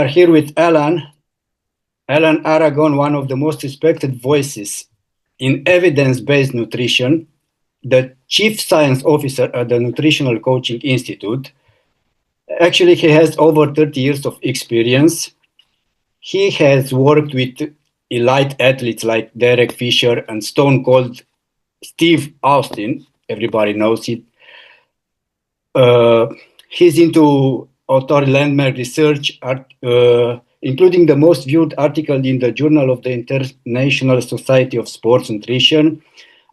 are here with Alan Aragon, one of the most respected voices in evidence-based nutrition, the Chief Science Officer at the Nutritional Coaching Institute. Actually, he has over 30 years of experience. He has worked with elite athletes like Derek Fisher and Stone Cold Steve Austin. Everybody knows it. Uh, he's into author landmark research, including the most viewed article in the Journal of the International Society of Sports Nutrition.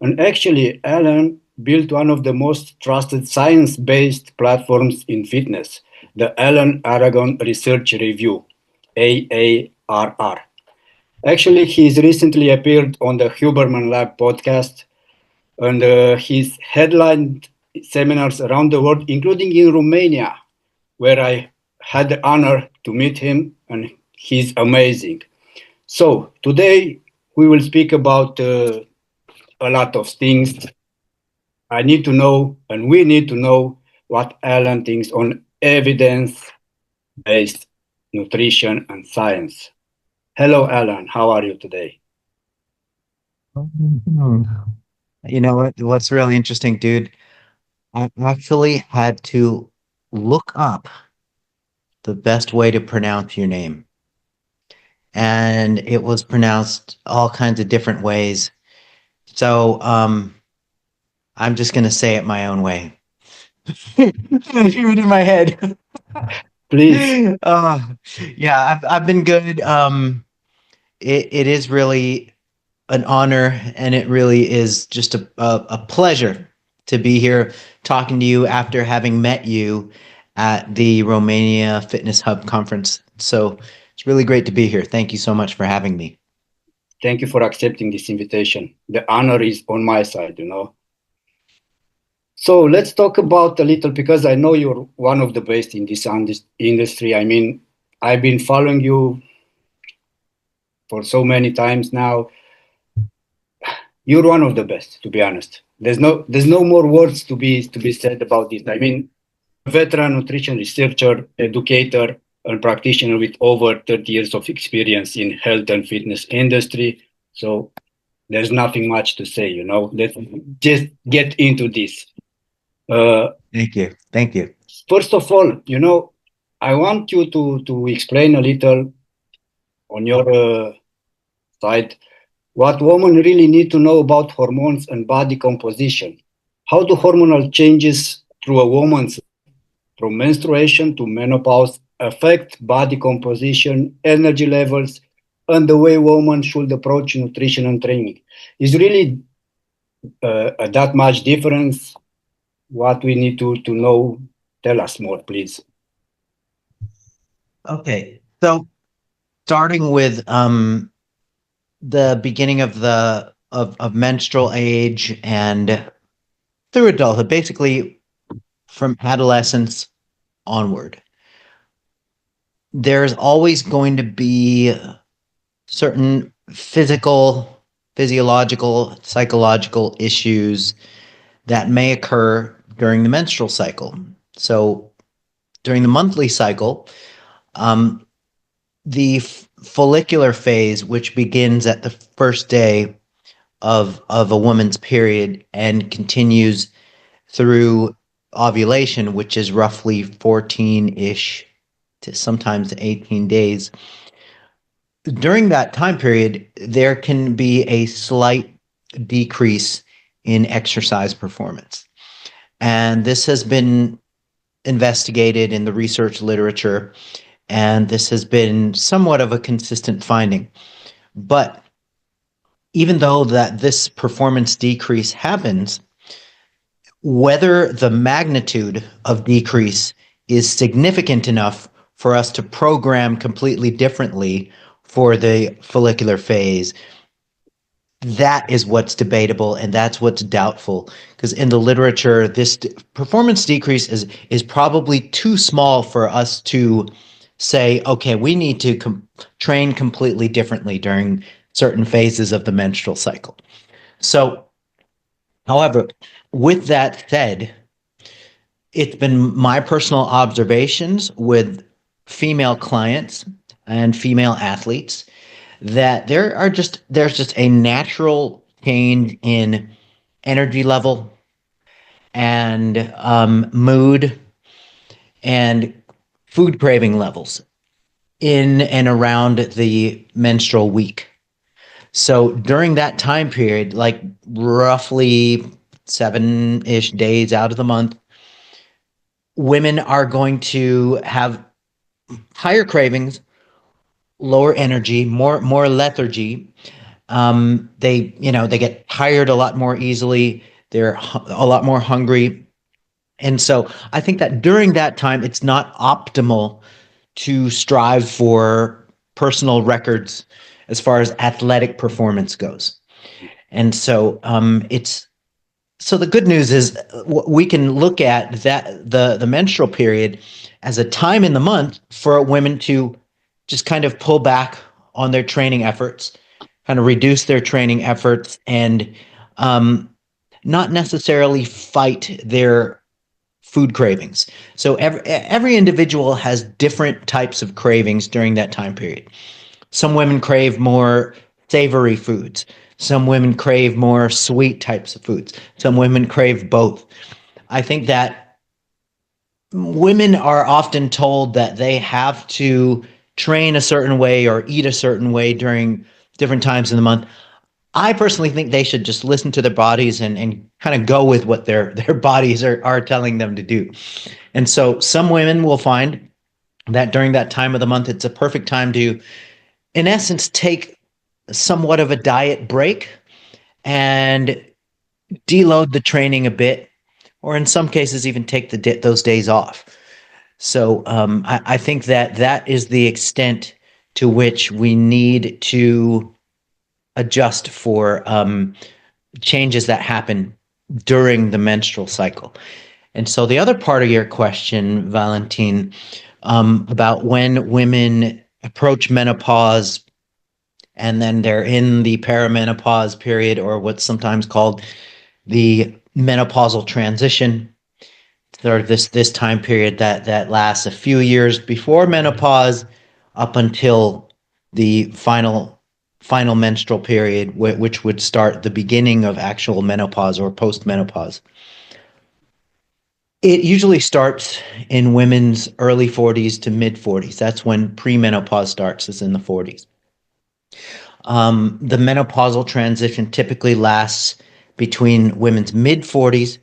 And actually, Alan built one of the most trusted science-based platforms in fitness, the Alan Aragon Research Review, AARR. Actually, he's recently appeared on the Huberman Lab podcast, and he's headlined seminars around the world, including in Romania, where I had the honor to meet him, and he's amazing. So today we will speak about a lot of things. I need to know, and we need to know what Alan thinks on evidence-based nutrition and science. Hello, Alan. How are you today? Mhm. You know what's really interesting, dude? I actually had to look up the best way to pronounce your name. And it was pronounced all kinds of different ways. So I'm just gonna say it my own way. Even in my head. Please. uh, yeah, I've been good. It is really an honor, and it really is just a pleasure to be here talking to you after having met you at the Romania Fitness Hub conference. So it's really great to be here. Thank you so much for having me. Thank you for accepting this invitation. The honor is on my side. So let's talk about a little because I know you're one of the best in this industry. I mean, I've been following you for so many times now. You're one of the best, to be honest. There's no more words to be said about this. I mean, you're a veteran nutrition researcher, educator, and practitioner with over 30 years of experience in health and fitness industry. So there's nothing much to say. Let's just get into this. Uh, Thank you. Thank you. First of all, I want you to explain a little on your side what women really need to know about hormones and body composition. How do hormonal changes through a woman's from menstruation to menopause affect body composition, energy levels, and the way women should approach nutrition and training? Is really that much difference? What we need to know? Tell us more, please. Okay. So starting with the beginning of of menstrual age and through adulthood, basically from adolescence onward, there's always going to be certain physiological, psychological issues that may occur during the menstrual cycle. So during the monthly cycle, um, the follicular phase, which begins at the first day of a woman's period and continues through ovulation, which is roughly 14-ish to sometimes 18 days. During that time period, there can be a slight decrease in exercise performance. And this has been investigated in the research literature, and this has been somewhat of a consistent finding. But even though that this performance decrease happens, whether the magnitude of decrease is significant enough for us to program completely differently for the follicular phase, that is what's debatable and that's what's doubtful, because in the literature this performance decrease is probably too small for us to say, okay, we need to train completely differently during certain phases of the menstrual cycle. So however, with that said, it's been my personal observations with female clients and female athletes that there's just a natural change in energy level and mood and food craving levels in and around the menstrual week. So during that time period, like roughly 7-ish days out of the month, women are going to have higher cravings, lower energy, more lethargy. They get tired a lot more easily. They're a lot more hungry. And so I think that during that time, it's not optimal to strive for personal records as far as athletic performance goes. And so it's so the good news is we can look at that the menstrual period as a time in the month for women to just kind of pull back on their training efforts, kind of reduce their training efforts, and not necessarily fight their food cravings. So every individual has different types of cravings during that time period. Some women crave more savory foods. Some women crave more sweet types of foods. Some women crave both. I think that women are often told that they have to train a certain way or eat a certain way during different times in the month. I personally think they should just listen to their bodies and kind of go with what their bodies are telling them to do. And so some women will find that during that time of the month, it's a perfect time to, in essence, take somewhat of a diet break and deload the training a bit, or in some cases, even take those days off. So I think that that is the extent to which we need to adjust for changes that happen during the menstrual cycle. And so the other part of your question, Valentine, about when women approach menopause and then they're in the perimenopause period, or what's sometimes called the menopausal transition, sort of this time period that lasts a few years before menopause up until the final menstrual period, which would start the beginning of actual menopause or postmenopause. It usually starts in women's early 40s to mid 40s. That's when premenopause starts, is in the 40s. The menopausal transition typically lasts between women's mid 40s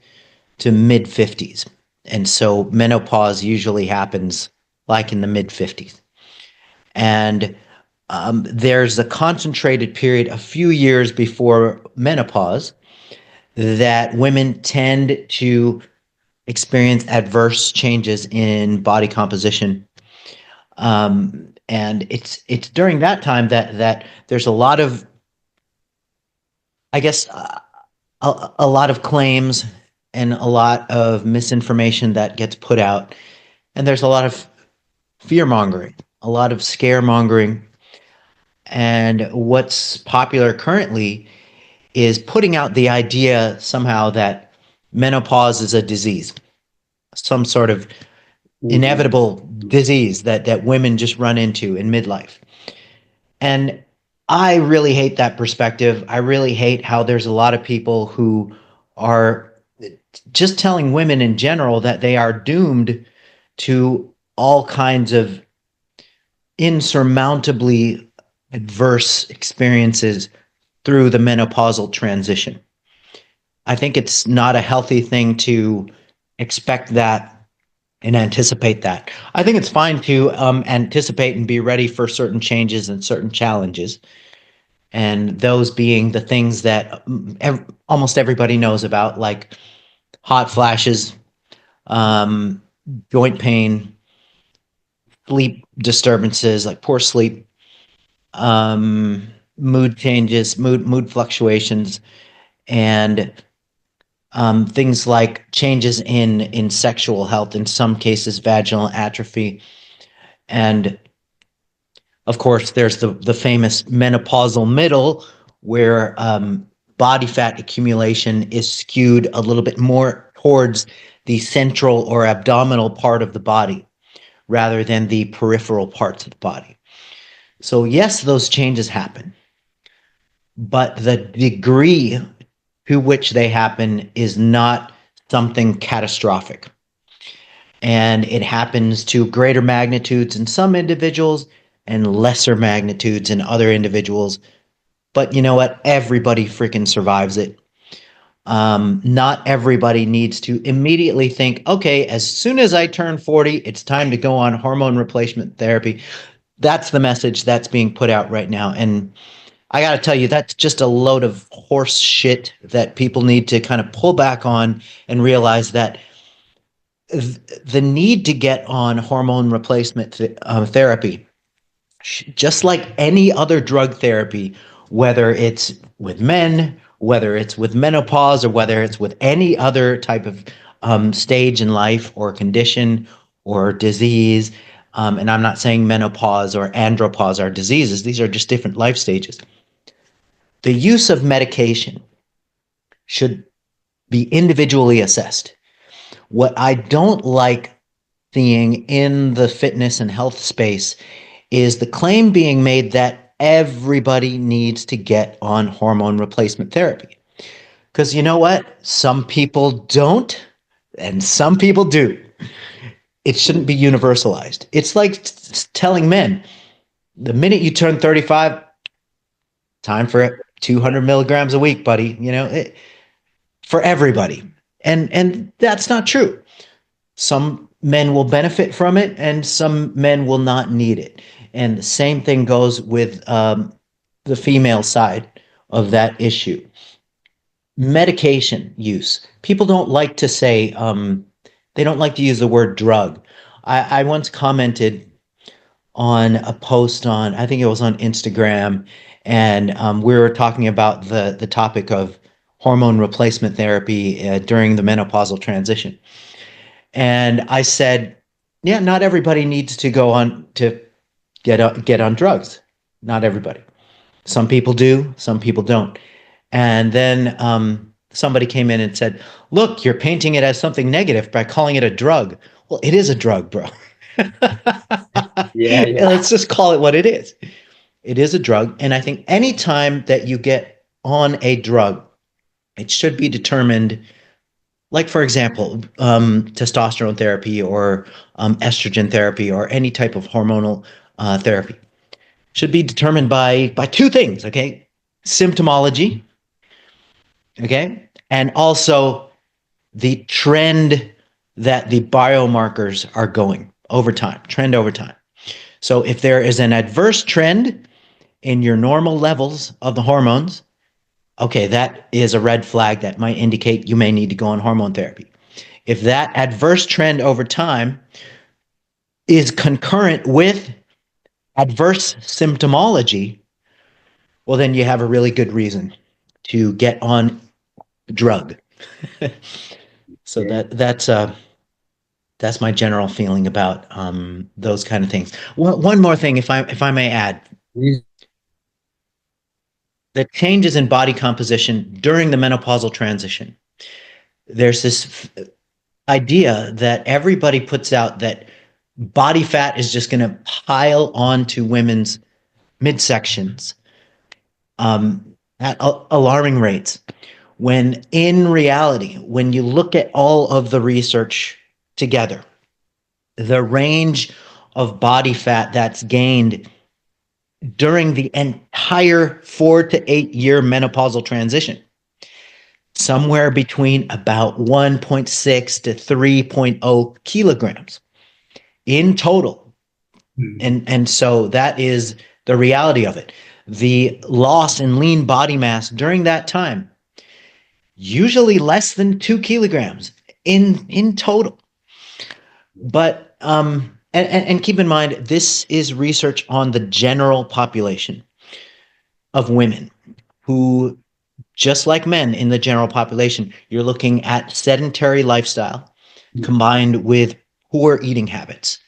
to mid 50s. And so menopause usually happens like in the mid 50s. And there's a concentrated period a few years before menopause that women tend to experience adverse changes in body composition. And it's during that time that there's a lot of, I guess, a lot of claims and a lot of misinformation that gets put out. And there's a lot of fear mongering, a lot of scaremongering. And what's popular currently is putting out the idea somehow that menopause is a disease, some sort of inevitable disease that women just run into in midlife. And I really hate that perspective. I really hate how there's a lot of people who are just telling women in general that they are doomed to all kinds of insurmountably adverse experiences through the menopausal transition. I think it's not a healthy thing to expect that and anticipate that. I think it's fine to anticipate and be ready for certain changes and certain challenges, and those being the things that almost everybody knows about, like hot flashes, um, joint pain, sleep disturbances like poor sleep, mood changes, mood fluctuations, and things like changes in sexual health, in some cases vaginal atrophy, and of course there's the famous menopausal middle, where body fat accumulation is skewed a little bit more towards the central or abdominal part of the body, rather than the peripheral parts of the body. So, yes, those changes happen, but the degree to which they happen is not something catastrophic. And it happens to greater magnitudes in some individuals and lesser magnitudes in other individuals. But you know what? Everybody freaking survives it. Not everybody needs to immediately think, okay, as soon as I turn 40, it's time to go on hormone replacement therapy. That's the message that's being put out right now. And I got to tell you, that's just a load of horse shit that people need to kind of pull back on and realize that the need to get on hormone replacement therapy, just like any other drug therapy, whether it's with men, whether it's with menopause, or whether it's with any other type of stage in life or condition or disease. And I'm not saying menopause or andropause are diseases, these are just different life stages. The use of medication should be individually assessed. What I don't like seeing in the fitness and health space is the claim being made that everybody needs to get on hormone replacement therapy. Because you know what? Some people don't, and some people do. It shouldn't be universalized. It's like telling men the minute you turn 35, time for it. 200 milligrams a week, buddy. For everybody. And that's not true. Some men will benefit from it and some men will not need it. And the same thing goes with the female side of that issue. Medication use. People don't like to say, they don't like to use the word drug. I once commented on a post on, I think it was on Instagram, and we were talking about the topic of hormone replacement therapy during the menopausal transition. And I said, yeah, not everybody needs to go on to get on drugs. Not everybody. Some people do, some people don't. And then somebody came in and said, look, you're painting it as something negative by calling it a drug. Well, it is a drug, bro. Yeah, yeah. Let's just call it what it is. It is a drug. And I think anytime that you get on a drug, it should be determined, like, for example, testosterone therapy or estrogen therapy or any type of hormonal therapy should be determined by two things, okay? Symptomology, okay? And also the trend that the biomarkers are going over time, trend over time. So if there is an adverse trend in your normal levels of the hormones, okay, that is a red flag that might indicate you may need to go on hormone therapy. If that adverse trend over time is concurrent with adverse symptomology, well, then you have a really good reason to get on drug. So Yeah. that's my general feeling about those kind of things. One more thing, if I may add, Please. the changes in body composition during the menopausal transition. There's this idea that everybody puts out that body fat is just going to pile onto women's midsections at alarming rates. When in reality, when you look at all of the research together, the range of body fat that's gained during the entire 4 to 8 year menopausal transition, somewhere between about 1.6 to 3.0 kilograms in total. And so that is the reality of it. The loss in lean body mass during that time, usually less than 2 kilograms in total. But and keep in mind, this is research on the general population of women who, just like men in the general population, you're looking at sedentary lifestyle combined with poor eating habits.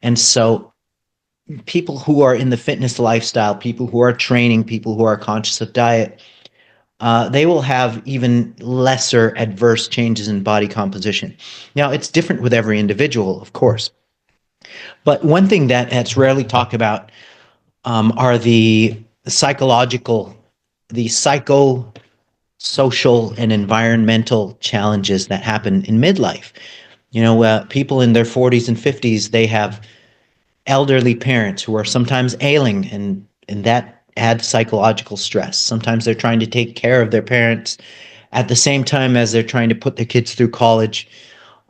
And so people who are in the fitness lifestyle, people who are training, people who are conscious of diet, they will have even lesser adverse changes in body composition. Now, it's different with every individual, of course. But one thing that's rarely talked about are the psycho social and environmental challenges that happen in midlife. People in their 40s and 50s, they have elderly parents who are sometimes ailing, and that adds psychological stress. Sometimes they're trying to take care of their parents at the same time as they're trying to put their kids through college,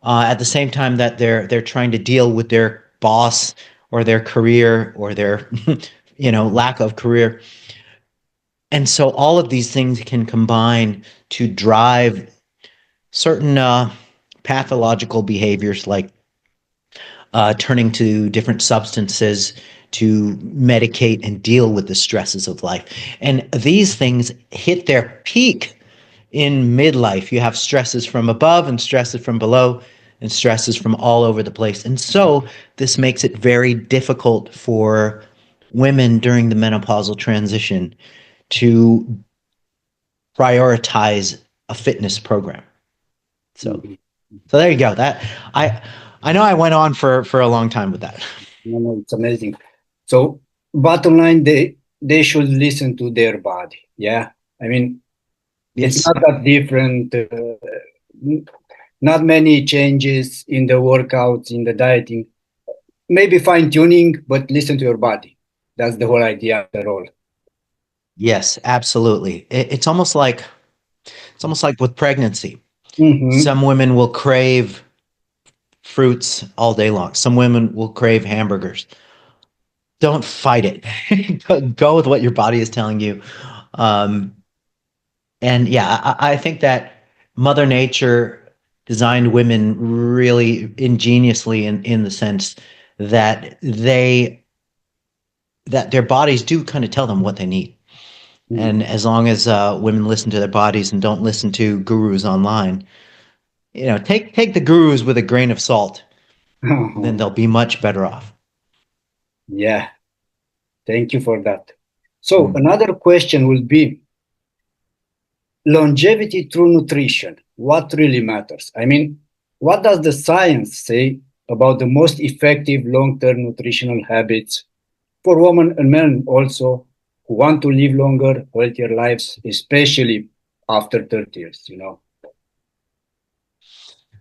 at the same time that they're trying to deal with their boss or their career or their lack of career. And so all of these things can combine to drive certain pathological behaviors, like turning to different substances to medicate and deal with the stresses of life. And these things hit their peak in midlife. You have stresses from above and stresses from below and stresses from all over the place. And so this makes it very difficult for women during the menopausal transition to prioritize a fitness program. So Mhm. so there you go. That I know I went on for a long time with that. No, no, it's amazing. So, bottom line, they should listen to their body. Yeah, I mean, it's Yes. not that different. N- Not many changes in the workouts, in the dieting. Maybe fine tuning, but listen to your body. That's the whole idea after all. Yes, absolutely. It's almost like with pregnancy. Mm-hmm. Some women will crave fruits all day long. Some women will crave hamburgers. Don't fight it. Go with what your body is telling you. Um, and yeah, I think that Mother Nature designed women really ingeniously in the sense that their bodies do kind of tell them what they need. And as long as women listen to their bodies and don't listen to gurus online, take the gurus with a grain of salt, then they'll be much better off. Yeah, thank you for that. So, Mm. another question will be longevity through nutrition. What really matters? I mean, what does the science say about the most effective long term nutritional habits for women and men also who want to live longer, healthier lives, especially after 30 years?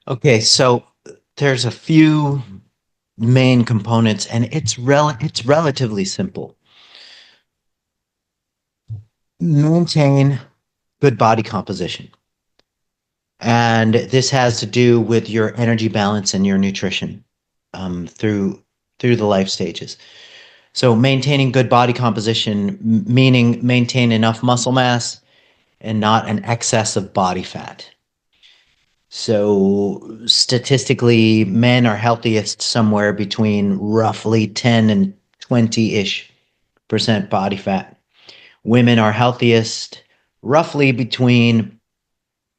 Okay, so there's a few main components, and it's relatively simple. Maintain good body composition, and this has to do with your energy balance and your nutrition through the life stages. So maintaining good body composition, meaning maintain enough muscle mass and not an excess of body fat. So statistically, men are healthiest somewhere between roughly 10 and 20-ish% body fat. Women are healthiest roughly between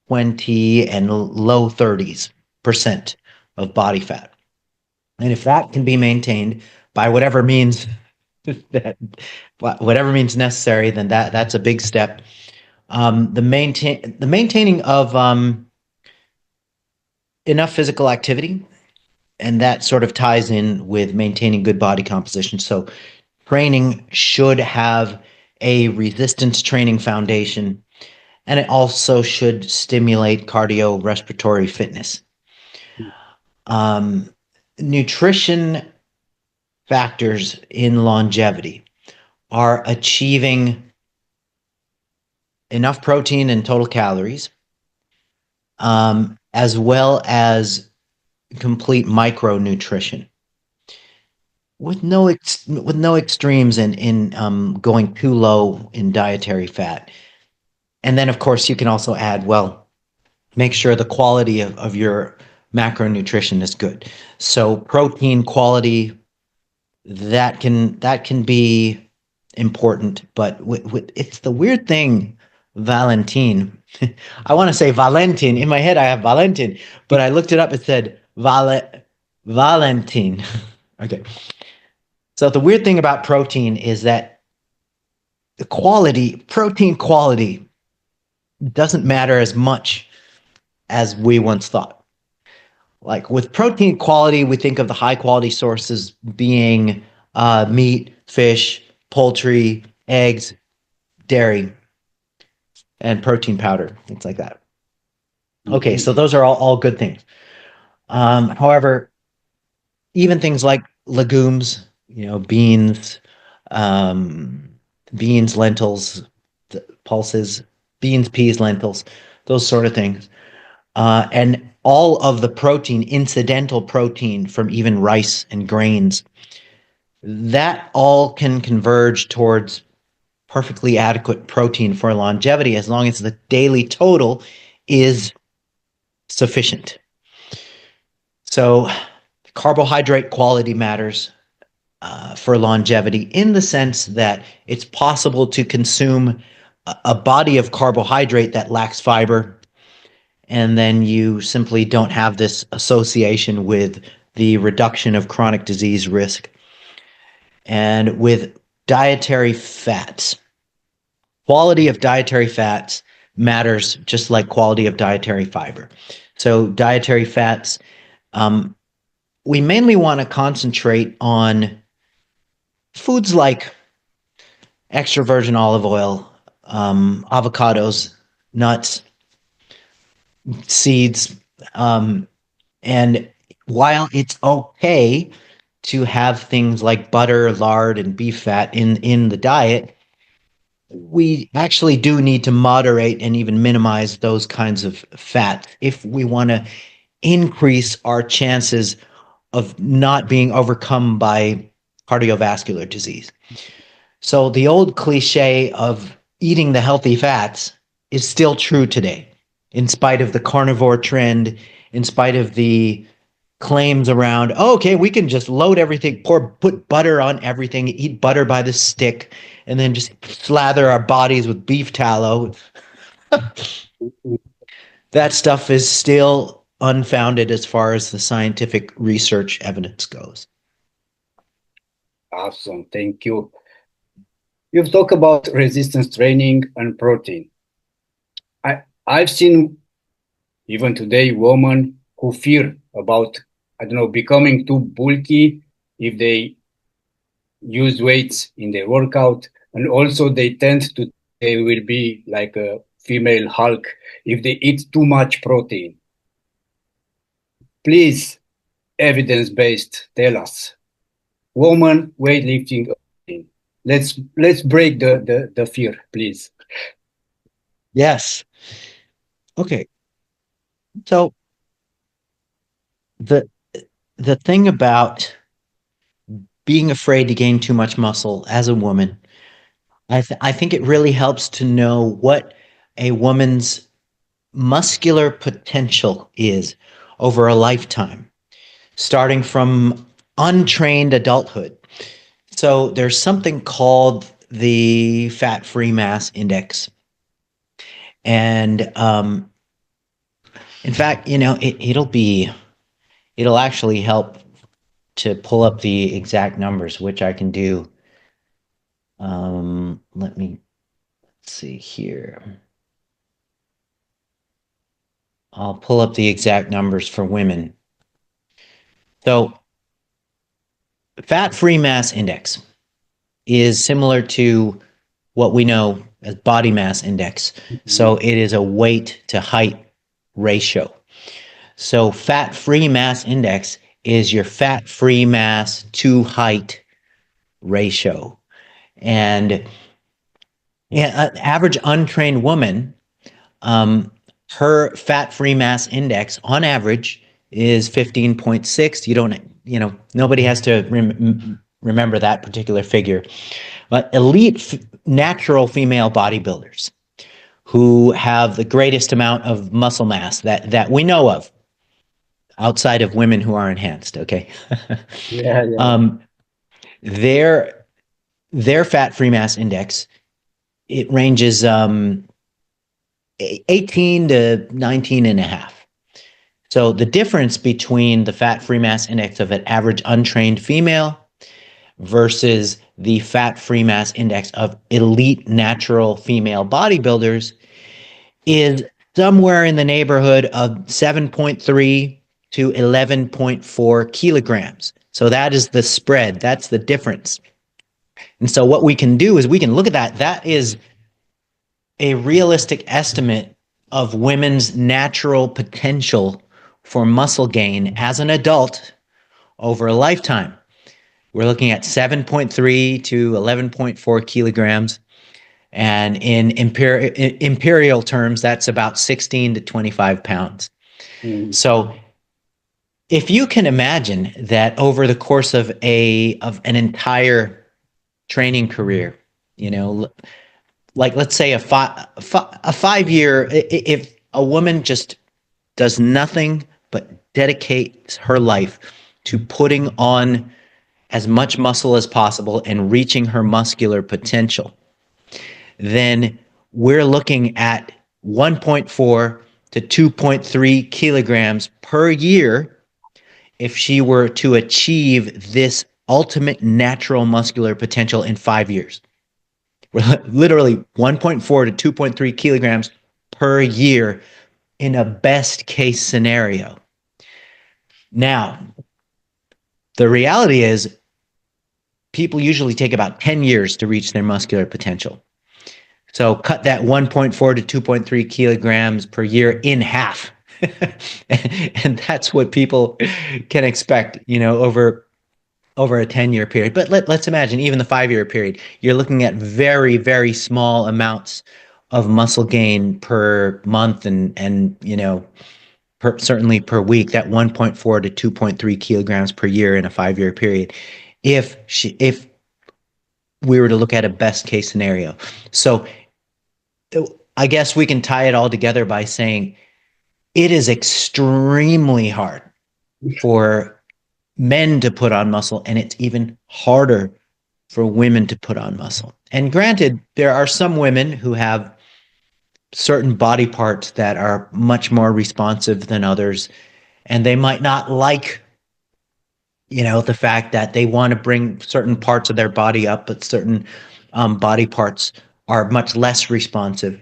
20 and low 30s% of body fat. And if that can be maintained by whatever means that whatever means necessary, then that's a big step. The maintaining of enough physical activity, and that sort of ties in with maintaining good body composition. So training should have a resistance training foundation, and it also should stimulate cardiorespiratory fitness. Um, Nutrition factors in longevity are achieving enough protein and total calories, as well as complete micronutrition, with no extremes in going too low in dietary fat. And then, of course, you can also add, well, make sure the quality of your macronutrition is good. So protein quality, that can be important, but it's the weird thing, Valentine. I want to say Valentin. In my head, I have Valentin, but I looked it up. It said Valentine. Okay. So the weird thing about protein is that protein quality doesn't matter as much as we once thought. Like with protein quality, we think of the high quality sources being meat, fish, poultry, eggs, dairy, and protein powder, things like that. Okay, Mhm. so those are all good things. However, even things like legumes, beans, um, beans, lentils, pulses, beans, peas, lentils, those sort of things. And all of the protein, incidental protein from even rice and grains, that all can converge towards perfectly adequate protein for longevity as long as the daily total is sufficient. So, carbohydrate quality matters for longevity in the sense that it's possible to consume a body of carbohydrate that lacks fiber, and then you simply don't have this association with the reduction of chronic disease risk. And with dietary fats, quality of dietary fats matters just like quality of dietary fiber. So, dietary fats, um, we mainly want to concentrate on foods like extra virgin olive oil, avocados, nuts, seeds. And while it's okay to have things like butter, lard, and beef fat in the diet, we actually do need to moderate and even minimize those kinds of fat if we want to increase our chances of not being overcome by cardiovascular disease. So the old cliche of eating the healthy fats is still true today, in spite of the carnivore trend, in spite of the claims around, oh, okay, we can just load everything, put butter on everything, eat butter by the stick, and then just slather our bodies with beef tallow. That stuff is still unfounded as far as the scientific research evidence goes. Awesome, thank you. You've talked about resistance training and protein. I've seen even today women who fear about, I don't know, becoming too bulky if they use weights in their workout, and also they tend to they will be like a female Hulk if they eat too much protein. Please, evidence based, tell us. Woman weightlifting. Let's break the fear, please. Yes. Okay. So the the thing about being afraid to gain too much muscle as a woman, I think it really helps to know what a woman's muscular potential is over a lifetime, starting from untrained adulthood. So there's something called the fat free mass index. And in fact, it'll actually help to pull up the exact numbers, which I can do. Let me see here. I'll pull up the exact numbers for women. So, fat free mass index is similar to what we know as body mass index. So, it is a weight to height ratio. So, fat free mass index is your fat free mass to height ratio. And yeah, an average untrained woman, um, her fat free mass index on average is 15.6. Nobody has to remember that particular figure. But elite natural female bodybuilders who have the greatest amount of muscle mass that we know of outside of women who are enhanced, okay? Yeah, yeah. um, their their fat free mass index, it ranges 18 to 19 and a half. So the difference between the fat free mass index of an average untrained female versus the fat free mass index of elite natural female bodybuilders is somewhere in the neighborhood of 7.3 to 11.4 kilograms. So that is the spread. That's the difference. And so what we can do is we can look at that. That is a realistic estimate of women's natural potential for muscle gain as an adult over a lifetime. We're looking at 7.3 to 11.4 kilograms. And in imperial terms, that's about 16 to 25 pounds. Mhm. So if you can imagine that over the course of an entire training career, you know, like let's say a 5 year, if a woman just does nothing but dedicates her life to putting on as much muscle as possible and reaching her muscular potential, then we're looking at 1.4 to 2.3 kilograms per year if she were to achieve this ultimate natural muscular potential in 5 years. Literally 1.4 to 2.3 kilograms per year in a best case scenario. Now, the reality is people usually take about 10 years to reach their muscular potential. So cut that 1.4 to 2.3 kilograms per year in half. And that's what people can expect, over a 10-year period. But let's imagine even the 5-year period, you're looking at very, very small amounts of muscle gain per month and certainly per week, that 1.4 to 2.3 kilograms per year in a 5-year period. If we were to look at a best case scenario. So I guess we can tie it all together by saying it is extremely hard for men to put on muscle, and it's even harder for women to put on muscle. And granted, there are some women who have certain body parts that are much more responsive than others, and they might not like, the fact that they want to bring certain parts of their body up, but certain body parts are much less responsive.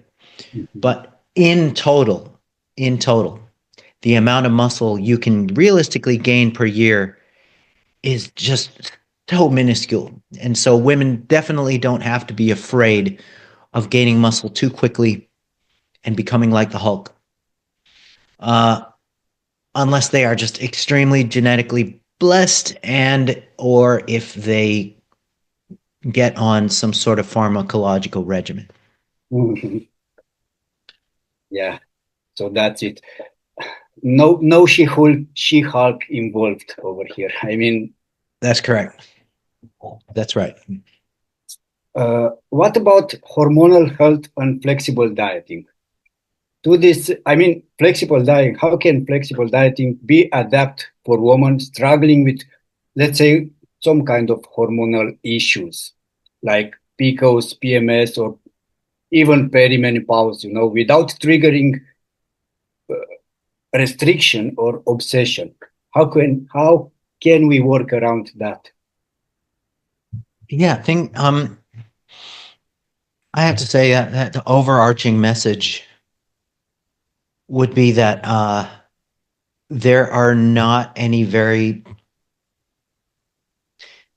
Mhm. But in total, the amount of muscle you can realistically gain per year is just so minuscule. And so women definitely don't have to be afraid of gaining muscle too quickly and becoming like the Hulk, uh, unless they are just extremely genetically blessed and or if they get on some sort of pharmacological regimen. Mhm. Yeah, so that's it. No She-Hulk involved over here. I mean, That's correct. That's right. what about hormonal health and flexible dieting? To this, I mean, flexible dieting. How can flexible dieting be adapted for women struggling with, let's say, some kind of hormonal issues like PCOS, PMS, or even perimenopause? Without triggering restriction or obsession. How can we work around that? Yeah, I think I have to say that the overarching message would be that there are not any very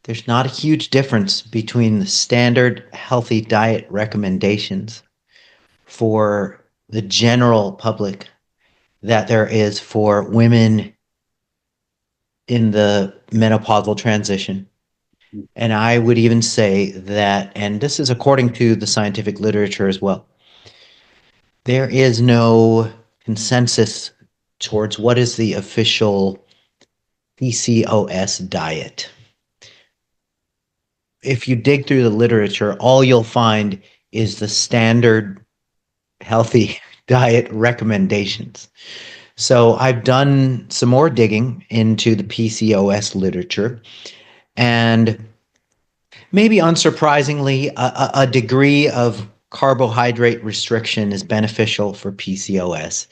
there's not a huge difference between the standard healthy diet recommendations for the general public that there is for women in the menopausal transition. And I would even say that, and this is according to the scientific literature as well, there is no consensus towards what is the official PCOS diet. If you dig through the literature, all you'll find is the standard healthy diet recommendations. So I've done some more digging into the PCOS literature, and maybe unsurprisingly, a degree of carbohydrate restriction is beneficial for PCOS,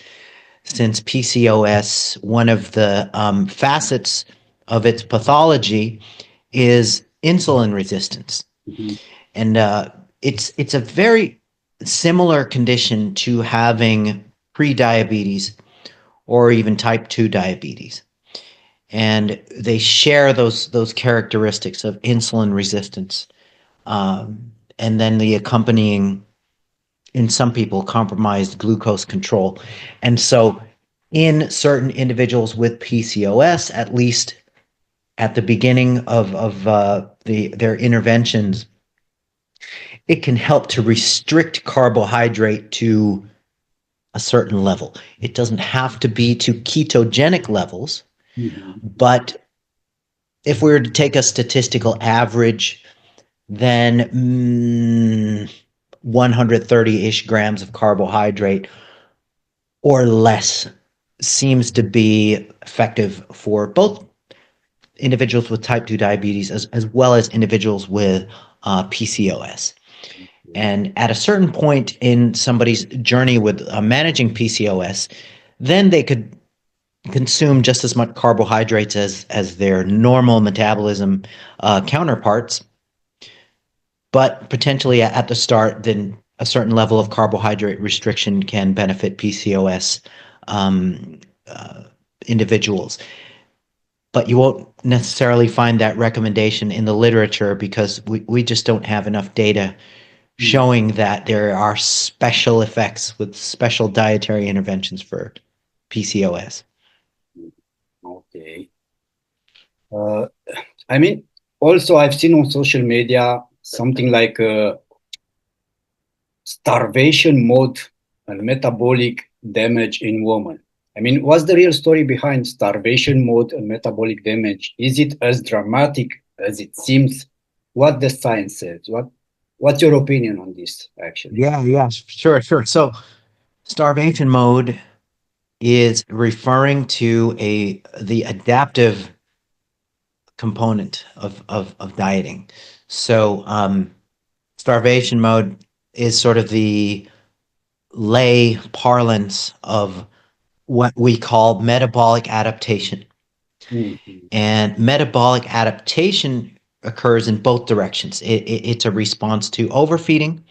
since PCOS, one of the facets of its pathology is insulin resistance. Mhm. And it's a very similar condition to having pre-diabetes or even type 2 diabetes. and they share those characteristics of insulin resistance, and then the accompanying, in some people, compromised glucose control. And so, in certain individuals with PCOS, at least at the beginning of their interventions, it can help to restrict carbohydrate to a certain level. It doesn't have to be to ketogenic levels, Mhm. but if we were to take a statistical average, then 130-ish grams of carbohydrate or less seems to be effective for both individuals with type 2 diabetes as well as individuals with PCOS. And at a certain point in somebody's journey with managing PCOS, then they could consume just as much carbohydrates as their normal metabolism counterparts, but potentially at the start, then a certain level of carbohydrate restriction can benefit PCOS um, uh, individuals. But you won't necessarily find that recommendation in the literature because we just don't have enough data Mhm. showing that there are special effects with special dietary interventions for PCOS. Okay. Uh, I mean, also I've seen on social media something like starvation mode and metabolic damage in women. I mean, what's the real story behind starvation mode and metabolic damage? Is it as dramatic as it seems? What the science says? What's your opinion on this actually? Yeah, yeah, sure, sure. So starvation mode is referring to a the adaptive component of dieting. So starvation mode is sort of the lay parlance of what we call metabolic adaptation. Mhm. And metabolic adaptation occurs in both directions. It's a response to overfeeding,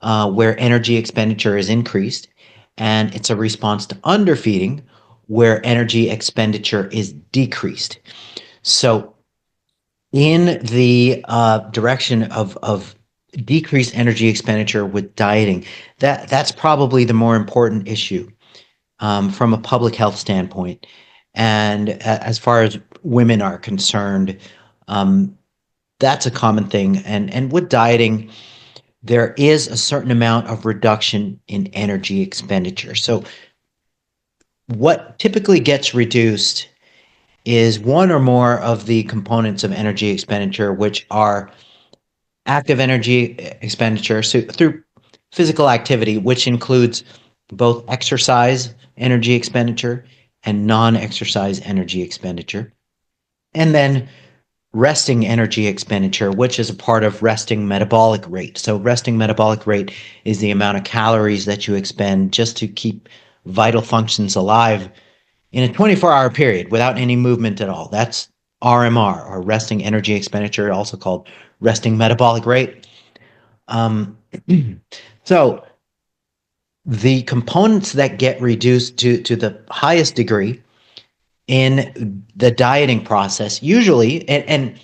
where energy expenditure is increased, and it's a response to underfeeding, where energy expenditure is decreased. So, in the direction of decreased energy expenditure with dieting, that's probably the more important issue from a public health standpoint. And as far as women are concerned, um, that's a common thing. And with dieting, there is a certain amount of reduction in energy expenditure. So, what typically gets reduced is one or more of the components of energy expenditure, which are active energy expenditure so through physical activity, which includes both exercise energy expenditure and non exercise energy expenditure. And then resting energy expenditure, which is a part of resting metabolic rate. So, resting metabolic rate is the amount of calories that you expend just to keep vital functions alive in a 24-hour period without any movement at all. That's RMR, or resting energy expenditure, also called resting metabolic rate. Um, so, the components that get reduced to the highest degree in the dieting process, usually, and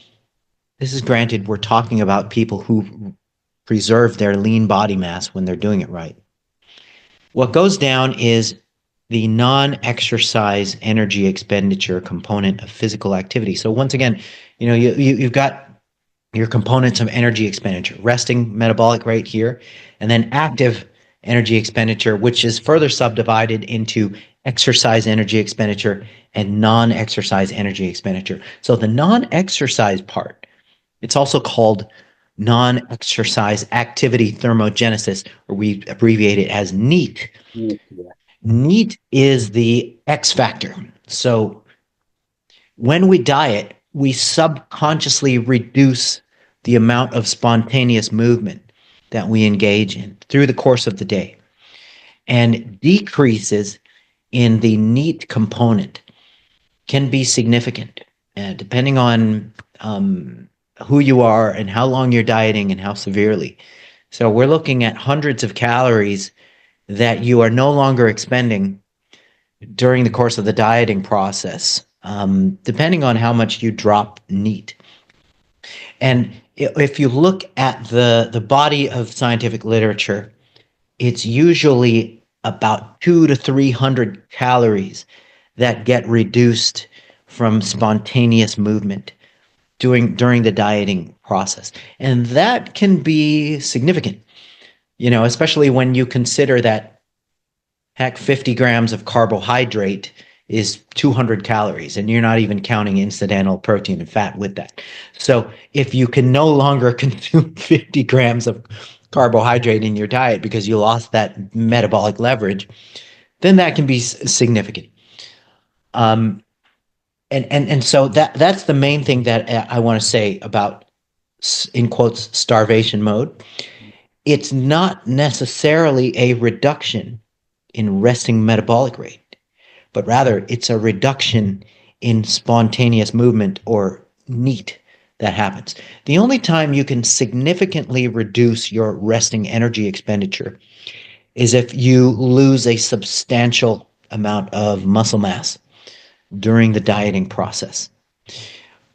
this is granted, we're talking about people who preserve their lean body mass when they're doing it right. What goes down is the non exercise energy expenditure component of physical activity. So, once again, you've got your components of energy expenditure, resting metabolic rate here, and then active energy expenditure, which is further subdivided into exercise energy expenditure and non exercise energy expenditure. So, the non exercise part, it's also called non-exercise activity thermogenesis, or we abbreviate it as NEAT. Yeah. NEAT is the X factor. So when we diet, we subconsciously reduce the amount of spontaneous movement that we engage in through the course of the day, and decreases in the NEAT component can be significant, depending on who you are and how long you're dieting and how severely. So we're looking at hundreds of calories that you are no longer expending during the course of the dieting process. depending on how much you drop neat. And if you look at the body of scientific literature, it's usually about 200 to 300 calories that get reduced from spontaneous movement during the dieting process. And that can be significant, especially when you consider that, heck, 50 grams of carbohydrate is 200 calories, and you're not even counting incidental protein and fat with that. So if you can no longer consume 50 grams of carbohydrate in your diet because you lost that metabolic leverage, then that can be significant. Um, and so that's the main thing that I want to say about, in quotes, starvation mode. It's not necessarily a reduction in resting metabolic rate, but rather it's a reduction in spontaneous movement, or NEAT, that happens. The only time you can significantly reduce your resting energy expenditure is if you lose a substantial amount of muscle mass during the dieting process.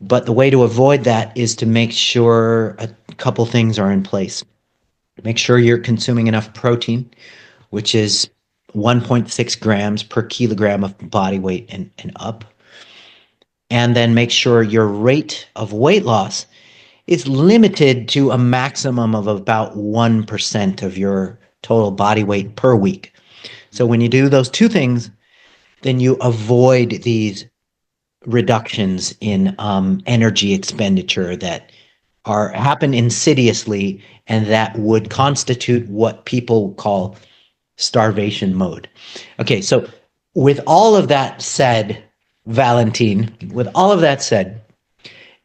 But the way to avoid that is to make sure a couple things are in place. Make sure you're consuming enough protein, which is 1.6 grams per kilogram of body weight and up. And then make sure your rate of weight loss is limited to a maximum of about 1% of your total body weight per week. So when you do those two things, then you avoid these reductions in energy expenditure that happen insidiously, and that would constitute what people call starvation mode. Okay, so with all of that said, Valentine, with all of that said,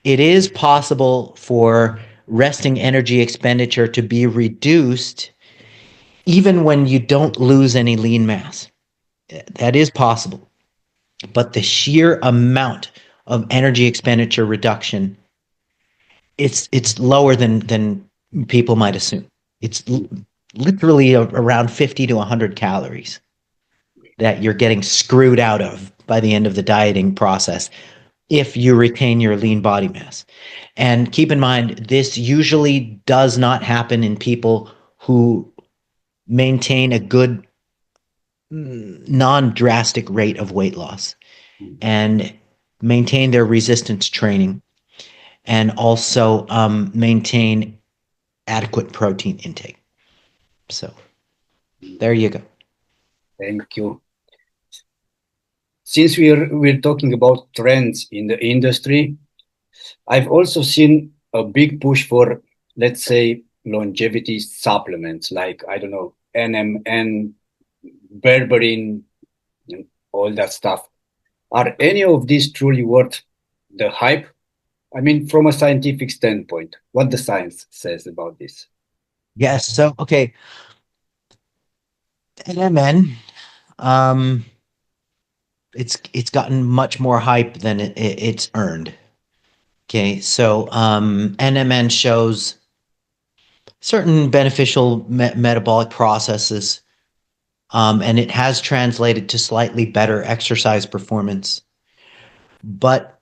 it is possible for resting energy expenditure to be reduced even when you don't lose any lean mass. That is possible. But the sheer amount of energy expenditure reduction, it's lower than people might assume. It's literally around 50 to 100 calories that you're getting screwed out of by the end of the dieting process if you retain your lean body mass. And keep in mind, this usually does not happen in people who maintain a good non-drastic rate of weight loss and maintain their resistance training, and also maintain adequate protein intake. So there you go. Thank you. Since we're talking about trends in the industry, I've also seen a big push for, let's say, longevity supplements like, I don't know, NMN, berberine, and all that stuff. Are any of these truly worth the hype? I mean, from a scientific standpoint, what the science says about this? Yes. So okay, NMN, um, it's gotten much more hype than it's earned. Okay, so NMN shows certain beneficial metabolic processes, and it has translated to slightly better exercise performance. But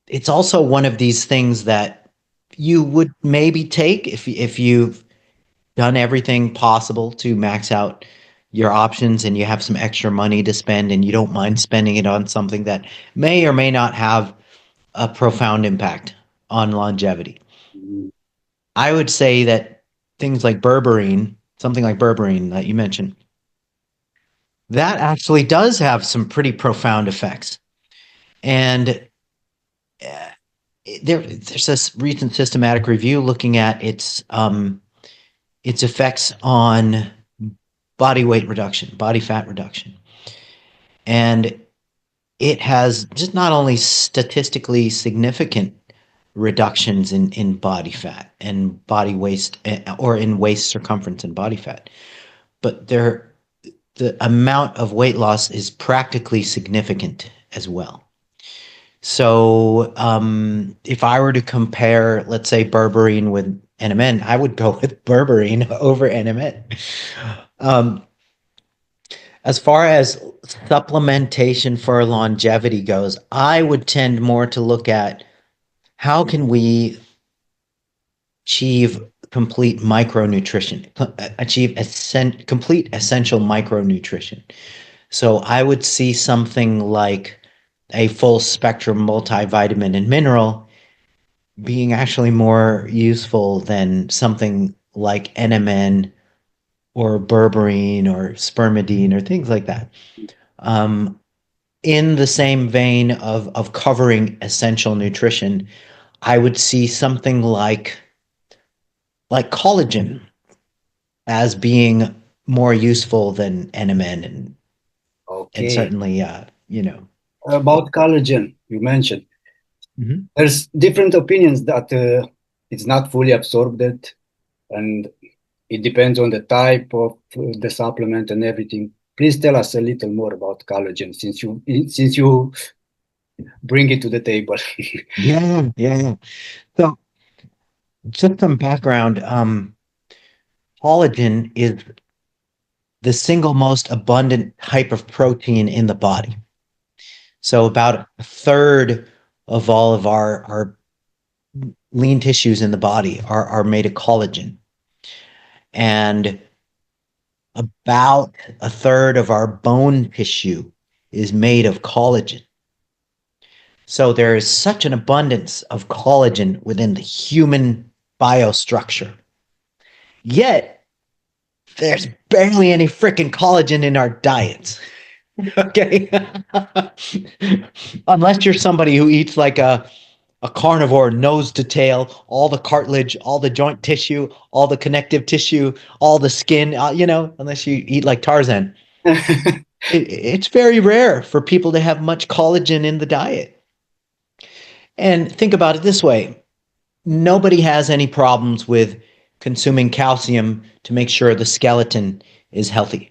it's also one of these things that you would maybe take if you've done everything possible to max out your options and you have some extra money to spend and you don't mind spending it on something that may or may not have a profound impact on longevity. Mm, I would say that things like berberine, something like berberine that you mentioned, that actually does have some pretty profound effects. And there's this recent systematic review looking at its effects on body weight reduction, body fat reduction. And it has just not only statistically significant reductions in body fat and body waist, or in waist circumference and body fat, but the amount of weight loss is practically significant as well. So if I were to compare, let's say, berberine with NMN, I would go with berberine over NMN. Um, As far as supplementation for longevity goes, I would tend more to look at how can we achieve complete micronutrition, achieve complete essential micronutrition. So I would see something like a full spectrum multivitamin and mineral being actually more useful than something like NMN or berberine or spermidine or things like that. Um, in the same vein of covering essential nutrition, I would see something like collagen as being more useful than NMN and Okay. certainly About collagen, you mentioned. Mhm. There's different opinions that it's not fully absorbed, and it depends on the type of the supplement and everything. Please tell us a little more about collagen since you bring it to the table. Yeah. So just some background. Collagen is the single most abundant type of protein in the body. So about a third of all of our lean tissues in the body are made of collagen. And about a third of our bone tissue is made of collagen. So there is such an abundance of collagen within the human biostructure. Yet there's barely any freaking collagen in our diets. Okay. Unless you're somebody who eats like a carnivore, nose to tail, all the cartilage, all the joint tissue, all the connective tissue, all the skin, unless you eat like Tarzan. It's very rare for people to have much collagen in the diet. And think about it this way: nobody has any problems with consuming calcium to make sure the skeleton is healthy.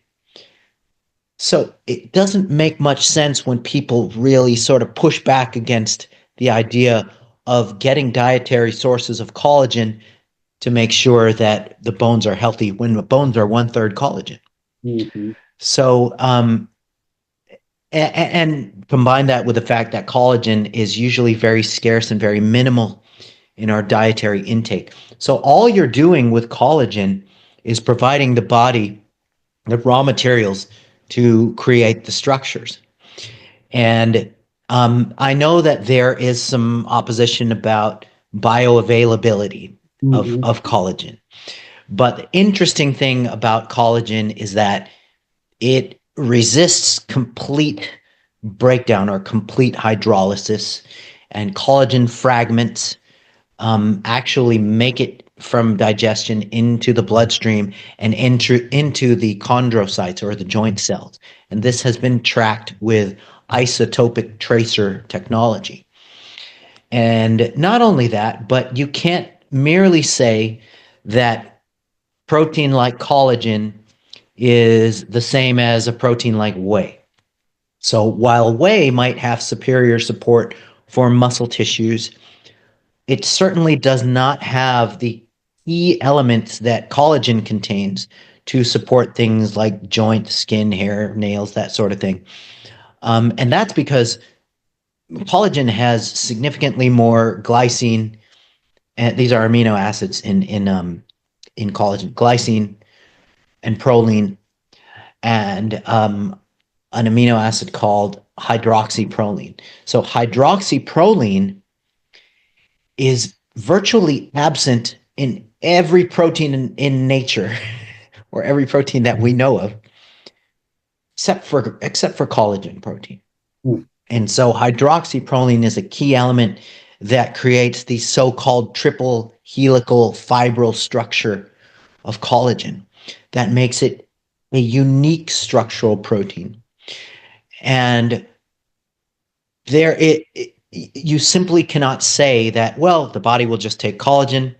So it doesn't make much sense when people really sort of push back against the idea of getting dietary sources of collagen to make sure that the bones are healthy when the bones are one third collagen. Mhm. So, and combine that with the fact that collagen is usually very scarce and very minimal in our dietary intake. So, all you're doing with collagen is providing the body the raw materials to create the structures. And I know that there is some opposition about bioavailability Mhm. of collagen. But the interesting thing about collagen is that it resists complete breakdown or complete hydrolysis, and collagen fragments actually make it from digestion into the bloodstream and into the chondrocytes or the joint cells. And this has been tracked with isotopic tracer technology. And not only that, but you can't merely say that protein like collagen is the same as a protein like whey. So while whey might have superior support for muscle tissues, it certainly does not have the key elements that collagen contains to support things like joint, skin, hair, nails, that sort of thing. And that's because collagen has significantly more glycine, and these are amino acids in collagen, glycine and proline, and an amino acid called hydroxyproline. So hydroxyproline is virtually absent in every protein in nature or every protein that we know of except for collagen protein. Mm. And so hydroxyproline is a key element that creates the so-called triple helical fibril structure of collagen that makes it a unique structural protein. And you simply cannot say that, well, the body will just take collagen,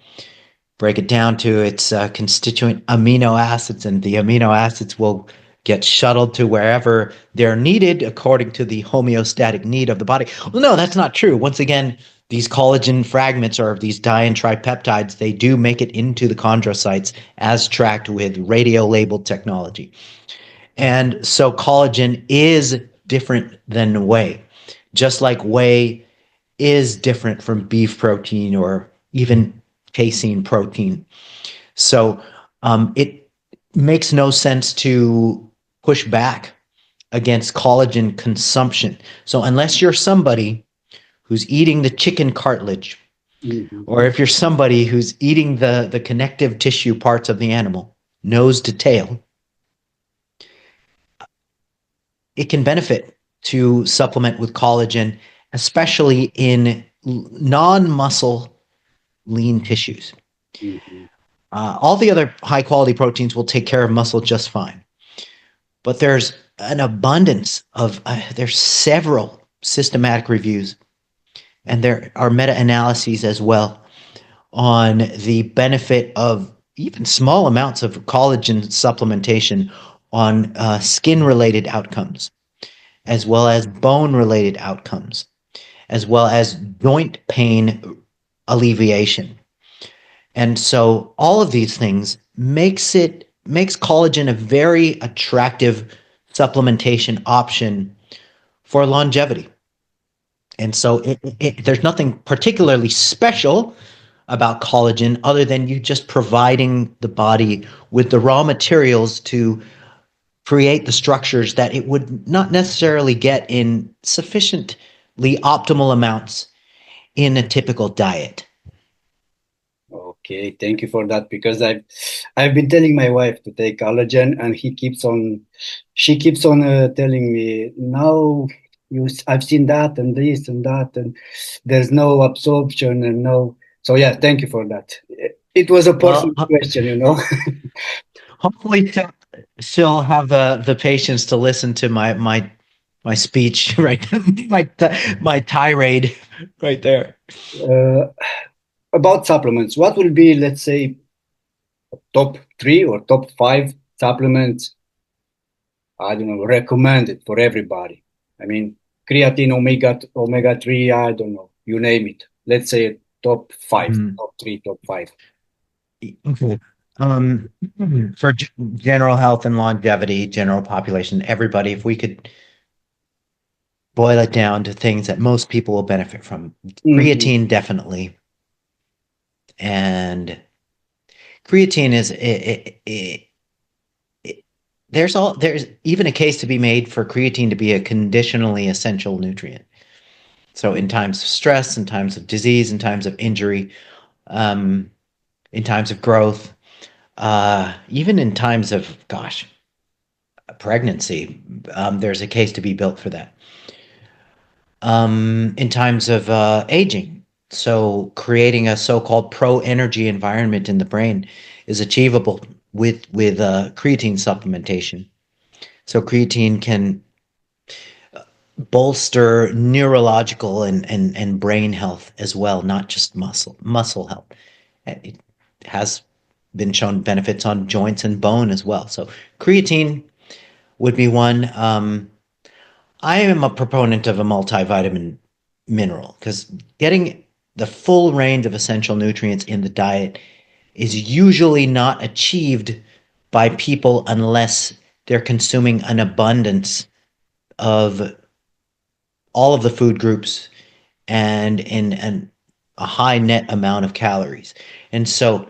break it down to its constituent amino acids, and the amino acids will get shuttled to wherever they're needed according to the homeostatic need of the body. Well, no, that's not true. Once again, these collagen fragments or these di and tripeptides, they do make it into the chondrocytes as tracked with radio labeled technology. And so collagen is different than whey, just like whey is different from beef protein or even casein protein. So it makes no sense to push back against collagen consumption. So unless you're somebody who's eating the chicken cartilage, Mhm. or if you're somebody who's eating the connective tissue parts of the animal, nose to tail, it can benefit to supplement with collagen, especially in non muscle lean tissues. Mhm. All the other high quality proteins will take care of muscle just fine. But there's an abundance of, there's several systematic reviews, and there are meta analyses as well on the benefit of even small amounts of collagen supplementation on skin related outcomes, as well as bone related outcomes, as well as joint pain alleviation. And so all of these things makes collagen a very attractive supplementation option for longevity. And so there's nothing particularly special about collagen other than you just providing the body with the raw materials to create the structures that it would not necessarily get in sufficiently optimal amounts in a typical diet. Okay, thank you for that because I've been telling my wife to take collagen, and she keeps on telling me, no, I've seen that and this and that, and there's no absorption and no. So yeah, thank you for that. It was a Well, personal question, you know. hopefully she'll have the patience to listen to my speech, right, my tirade right there. uh, about supplements, what will be, let's say, top three or top five supplements, I don't know, recommended for everybody? I mean, creatine, omega 3, I don't know, you name it. Let's say top five, Mhm. top three, top five. Okay. Um, for general health and longevity, general population, everybody, if we could boil it down to things that most people will benefit from, Hmm. creatine definitely, and creatine is it, there's even a case to be made for creatine to be a conditionally essential nutrient. So in times of stress, in times of disease, in times of injury, um, in times of growth, even in times of gosh, pregnancy, there's a case to be built for that. In times of aging, so creating a so-called pro-energy environment in the brain is achievable with creatine supplementation. So creatine can bolster neurological and brain health as well, not just muscle health. It has been shown benefits on joints and bone as well. So creatine would be one. I am a proponent of a multivitamin mineral because getting the full range of essential nutrients in the diet is usually not achieved by people unless they're consuming an abundance of all of the food groups and in a high net amount of calories. And so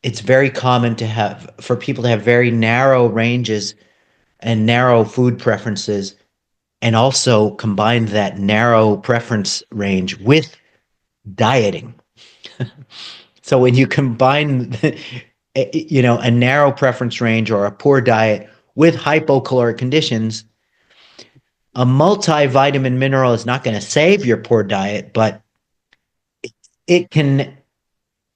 it's very common to have for people to have very narrow ranges and narrow food preferences, and also combine that narrow preference range with dieting. So when you combine a narrow preference range or a poor diet with hypocaloric conditions, a multivitamin mineral is not going to save your poor diet, but it can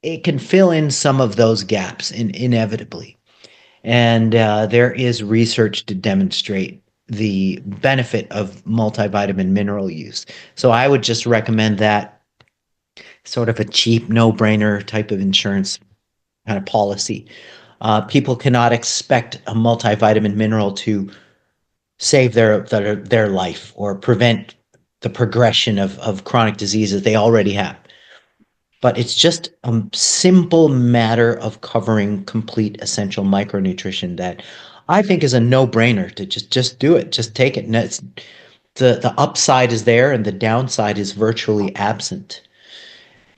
it can fill in some of those gaps inevitably. And there is research to demonstrate the benefit of multivitamin mineral use. So I would just recommend that sort of a cheap, no brainer type of insurance kind of policy. People cannot expect a multivitamin mineral to save their life or prevent the progression of chronic diseases they already have. But it's just a simple matter of covering complete essential micronutrition that I think is a no-brainer to just do it. Just take it. And it's, the upside is there and the downside is virtually absent.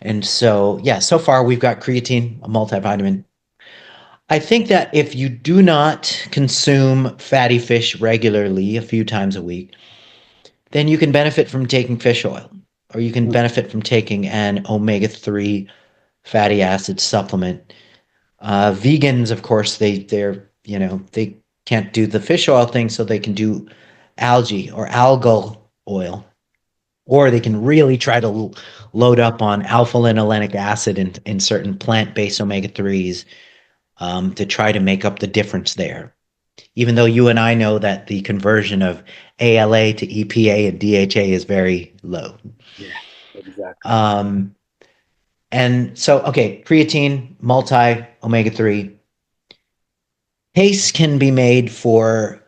And so, yeah, so far we've got creatine, a multivitamin. I think that if you do not consume fatty fish regularly a few times a week, then you can benefit from taking fish oil, or you can Mm. benefit from taking an omega-3 fatty acid supplement. Vegans, of course, they can't do the fish oil thing, so they can do algae or algal oil, or they can really try to load up on alpha-linolenic acid in certain plant-based omega-3s to try to make up the difference there. Even though you and I know that the conversion of ALA to EPA and DHA is very low. Yeah, exactly. Um, and so, okay, creatine, multi, omega 3. Case can be made for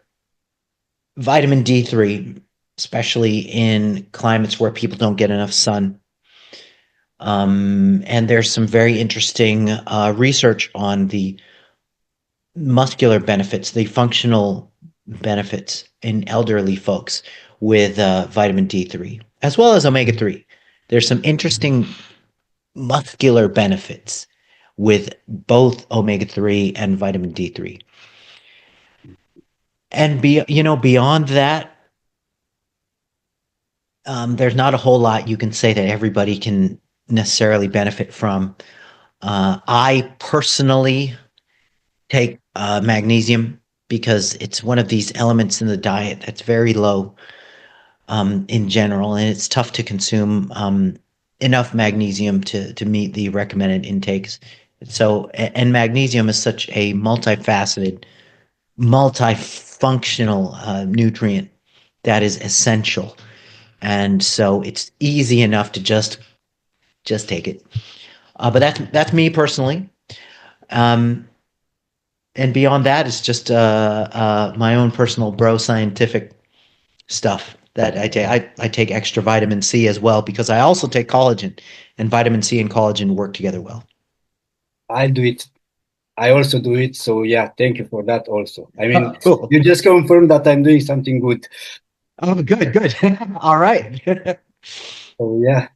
vitamin D3, especially in climates where people don't get enough sun. And there's some very interesting research on the muscular benefits, the functional benefits in elderly folks with vitamin D3, as well as omega 3. There's some interesting muscular benefits with both omega 3 and vitamin D3. And beyond that, there's not a whole lot you can say that everybody can necessarily benefit from. I personally take magnesium because it's one of these elements in the diet that's very low in general, and it's tough to consume enough magnesium to meet the recommended intakes. So, and magnesium is such a multifaceted, multifunctional nutrient that is essential, and so it's easy enough to just take it. But that's me personally. Um, and beyond that, it's just my own personal bro scientific stuff that I take. I take extra vitamin C as well because I also take collagen, and vitamin C and collagen work together well. I do it. I also do it. So yeah, thank you for that also. I mean, Cool. you just confirmed that I'm doing something good. Oh, good, good. All right. So yeah,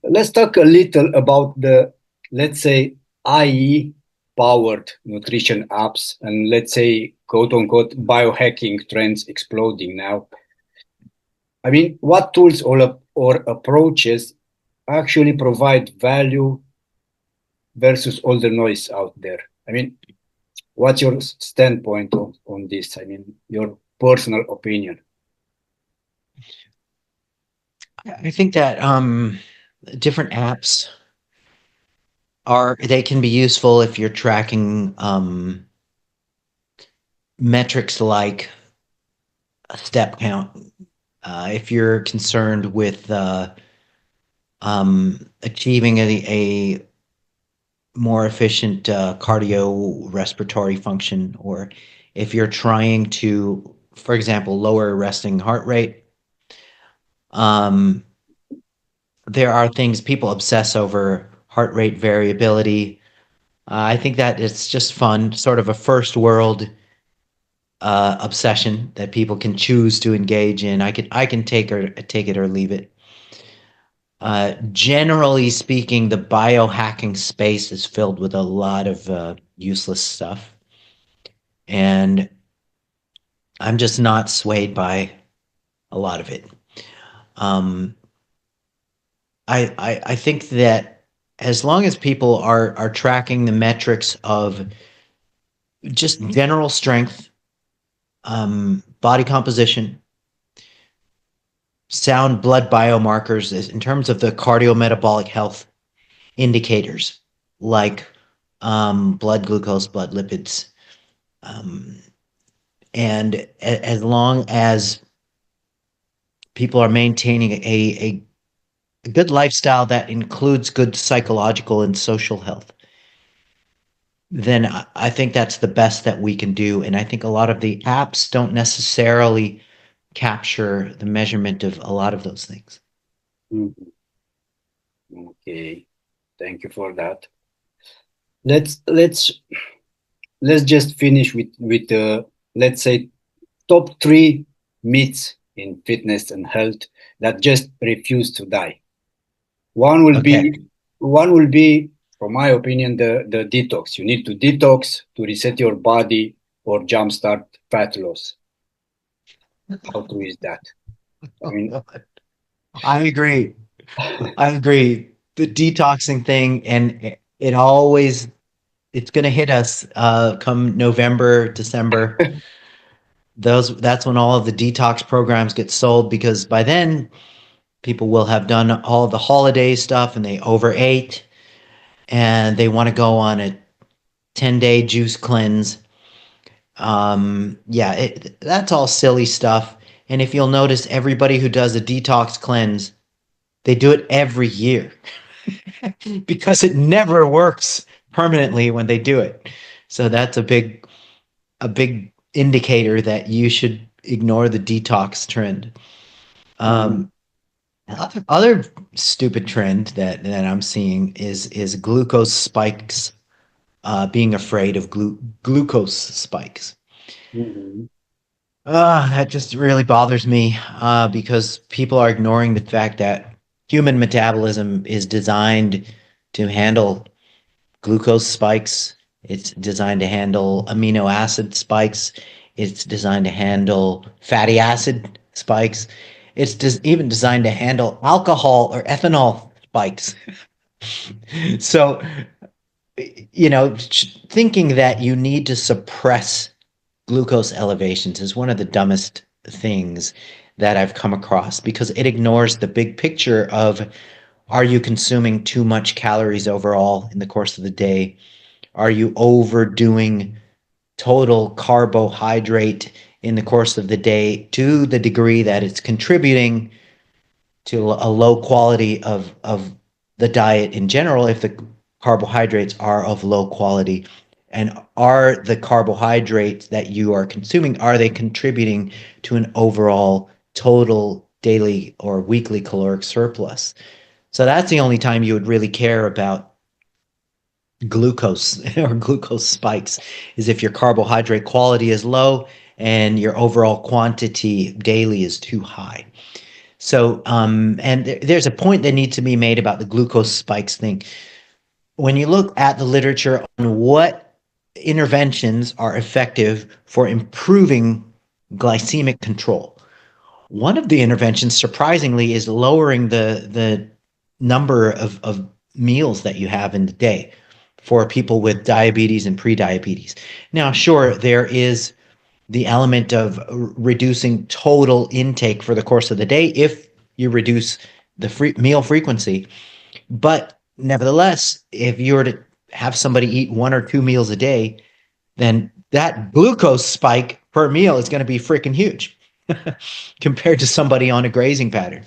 let's talk a little about the, let's say, IE powered nutrition apps and let's say, quote unquote, biohacking trends exploding now. I mean, what tools or approaches actually provide value versus all the noise out there? I mean, what's your standpoint on this? I mean, your personal opinion. I think that different apps they can be useful if you're tracking metrics like a step count. If you're concerned with achieving a more efficient cardiorespiratory function, or if you're trying to, for example, lower resting heart rate. Um, there are things people obsess over heart rate variability. I think that it's just fun, sort of a first world obsession that people can choose to engage in. I can take it or leave it. Generally speaking, the biohacking space is filled with a lot of useless stuff, and I'm just not swayed by a lot of it. Um, I think that as long as people are tracking the metrics of just general strength, body composition, sound blood biomarkers in terms of the cardiometabolic health indicators like blood glucose, blood lipids, um, and as long as people are maintaining a good lifestyle that includes good psychological and social health, then I think that's the best that we can do. And I think a lot of the apps don't necessarily capture the measurement of a lot of those things. Mhm. Okay, thank you for that. Let's let's just finish with let's say top three myths in fitness and health that just refuse to die. One will Okay. be one will be, from my opinion, the detox. You need to detox to reset your body or jumpstart fat loss. How true is that? I mean, I agree. I agree. The detoxing thing, and it always it's going to hit us come November, December. That's when all of the detox programs get sold because by then people will have done all of the holiday stuff and they overate and they want to go on a 10-day juice cleanse. Yeah, that's all silly stuff. And if you'll notice, everybody who does a detox cleanse, they do it every year because it never works permanently when they do it. So that's a big indicator that you should ignore the detox trend. mhm, Um, other stupid trend that I'm seeing is glucose spikes. Being afraid of glucose spikes. mhm, That just really bothers me because people are ignoring the fact that human metabolism is designed to handle glucose spikes. It's designed to handle amino acid spikes. It's designed to handle fatty acid spikes. It's even designed to handle alcohol or ethanol spikes. So, thinking that you need to suppress glucose elevations is one of the dumbest things that I've come across because it ignores the big picture of are you consuming too much calories overall in the course of the day? Are you overdoing total carbohydrate in the course of the day to the degree that it's contributing to a low quality of the diet in general if the carbohydrates are of low quality? And are the carbohydrates that you are consuming, are they contributing to an overall total daily or weekly caloric surplus? So that's the only time you would really care about glucose or glucose spikes, is if your carbohydrate quality is low and your overall quantity daily is too high. So, and there's a point that needs to be made about the glucose spikes thing. When you look at the literature on what interventions are effective for improving glycemic control, one of the interventions, surprisingly, is lowering the number of meals that you have in the day for people with diabetes and prediabetes. Now, sure, there is the element of reducing total intake for the course of the day if you reduce the meal frequency. But nevertheless, if you were to have somebody eat 1 or 2 meals a day, then that glucose spike per meal is going to be freaking huge compared to somebody on a grazing pattern.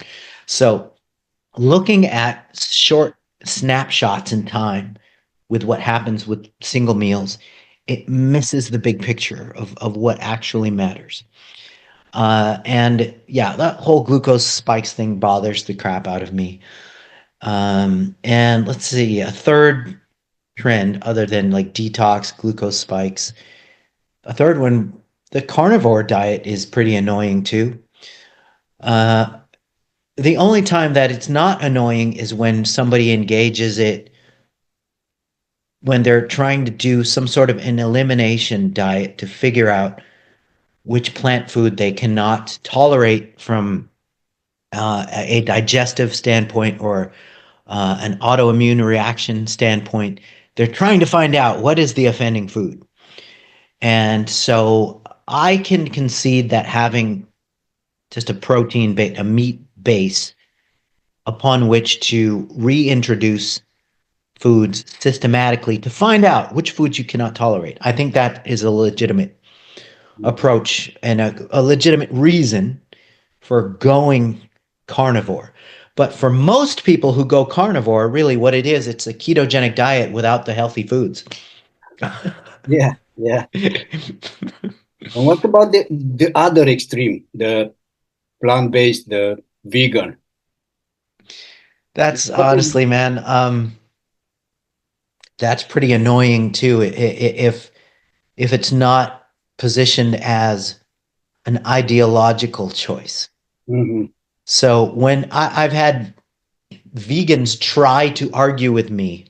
So, looking at short snapshots in time with what happens with single meals, it misses the big picture of what actually matters. And yeah, that whole glucose spikes thing bothers the crap out of me. And let's see, a third trend other than like detox, glucose spikes, a third one, the carnivore diet is pretty annoying too. Uh, the only time that it's not annoying is when somebody engages it when they're trying to do some sort of an elimination diet to figure out which plant food they cannot tolerate from a digestive standpoint or an autoimmune reaction standpoint. They're trying to find out what is the offending food. And so I can concede that having just a meat base upon which to reintroduce foods systematically to find out which foods you cannot tolerate. I think that is a legitimate mhm. approach and a legitimate reason for going carnivore. But for most people who go carnivore, really what it is, it's a ketogenic diet without the healthy foods. Yeah, yeah. And what about the other extreme, the plant-based, the vegan? That's What is honestly, man, that's pretty annoying too. If if it's not positioned as an ideological choice. Mhm. So when I've had vegans try to argue with me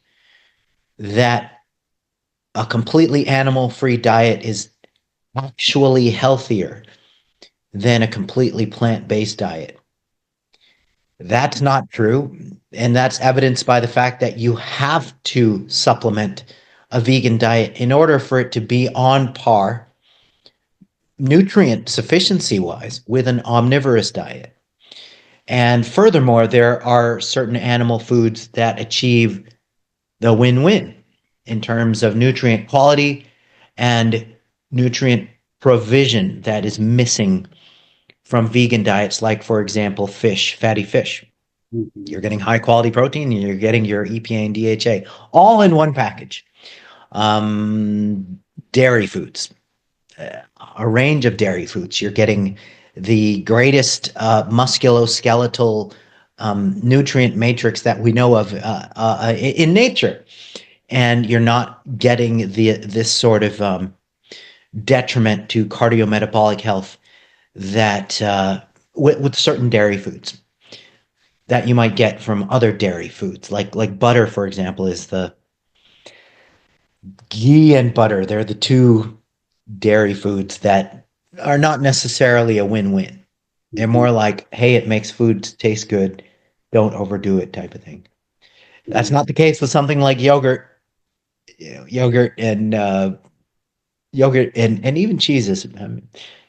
that a completely animal free diet is actually healthier than a completely plant based diet. That's not true. And that's evidenced by the fact that you have to supplement a vegan diet in order for it to be on par, nutrient sufficiency wise, with an omnivorous diet. And furthermore, there are certain animal foods that achieve the win win in terms of nutrient quality and nutrient provision that is missing from vegan diets, like, for example, fish, fatty fish. You're Mhm. getting high quality protein and you're getting your EPA and DHA all in one package. Um, Dairy foods, a range of dairy foods. You're getting the greatest musculoskeletal nutrient matrix that we know of in nature, and you're not getting this sort of detriment to cardiometabolic health that with certain dairy foods that you might get from other dairy foods, like butter, for example, is the ghee and butter. They're the two dairy foods that are not necessarily a win-win. They're Mhm. more like, hey, it makes food taste good, don't overdo it type of thing. That's Yeah. not the case with something like yogurt, yogurt and even cheeses.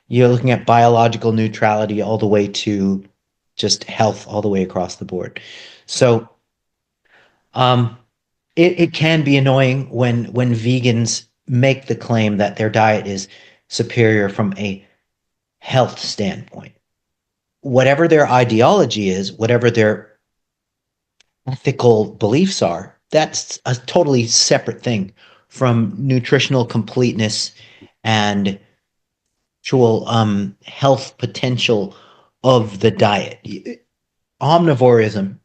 You're looking at biological neutrality all the way to just health all the way across the board. So um, it can be annoying when vegans make the claim that their diet is superior from a health standpoint. Whatever their ideology is, whatever their ethical beliefs are, that's a totally separate thing from nutritional completeness and actual health potential of the diet. Omnivorism,